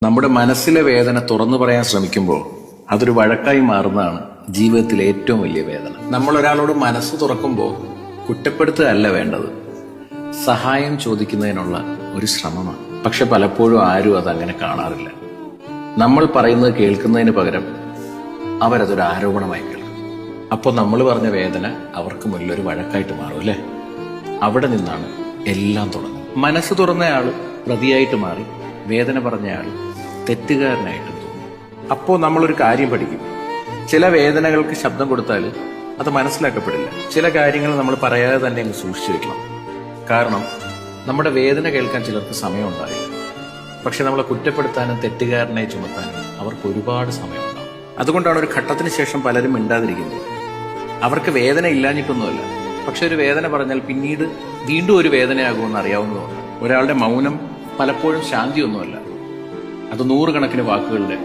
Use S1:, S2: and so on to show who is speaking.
S1: നമ്മുടെ മനസ്സിലെ വേദന തുറന്നു പറയാൻ ശ്രമിക്കുമ്പോൾ അതൊരു വഴക്കായി മാറുന്നതാണ് ജീവിതത്തിലെ ഏറ്റവും വലിയ വേദന. നമ്മൾ ഒരാളോട് മനസ്സ് തുറക്കുമ്പോൾ കുറ്റപ്പെടുത്തുകയല്ല വേണ്ടത്, സഹായം ചോദിക്കുന്നതിനുള്ള ഒരു ശ്രമമാണ്. പക്ഷെ പലപ്പോഴും ആരും അതങ്ങനെ കാണാറില്ല. നമ്മൾ പറയുന്നത് കേൾക്കുന്നതിന് പകരം അവരതൊരു ആരോപണമായി കേൾക്കും. അപ്പോൾ നമ്മൾ പറഞ്ഞ വേദന അവർക്ക് മുന്നിലൊരു വഴക്കായിട്ട് മാറും അല്ലേ? അവിടെ നിന്നാണ് എല്ലാം തുടങ്ങുന്നത്. മനസ്സ് തുറന്നയാൾ പ്രതിയായിട്ട് മാറി, വേദന പറഞ്ഞയാൾ തെറ്റുകാരനായിട്ടും തോന്നും. അപ്പോൾ നമ്മളൊരു കാര്യം പഠിക്കും, ചില വേദനകൾക്ക് ശബ്ദം കൊടുത്താൽ അത് മനസ്സിലാക്കപ്പെടില്ല. ചില കാര്യങ്ങൾ നമ്മൾ പറയാതെ തന്നെ അങ്ങ് സൂക്ഷിച്ചു വെക്കണം. കാരണം നമ്മുടെ വേദന കേൾക്കാൻ ചിലർക്ക് സമയം ഉണ്ടാവില്ല. പക്ഷെ നമ്മളെ കുറ്റപ്പെടുത്താനും തെറ്റുകാരനായി ചുമത്താനും അവർക്ക് ഒരുപാട് സമയമുണ്ടാവും. അതുകൊണ്ടാണ് ഒരു ഘട്ടത്തിന് ശേഷം പലരും മിണ്ടാതിരിക്കുന്നത്. അവർക്ക് വേദന ഇല്ലാഞ്ഞിട്ടൊന്നുമല്ല, പക്ഷെ ഒരു വേദന പറഞ്ഞാൽ പിന്നീട് വീണ്ടും ഒരു വേദനയാകുമെന്ന് അറിയാവുന്നതുകൊണ്ട്. ഒരാളുടെ മൗനം പലപ്പോഴും ശാന്തിയൊന്നുമല്ല, അത് നൂറുകണക്കിന് വാക്കുകളുടെ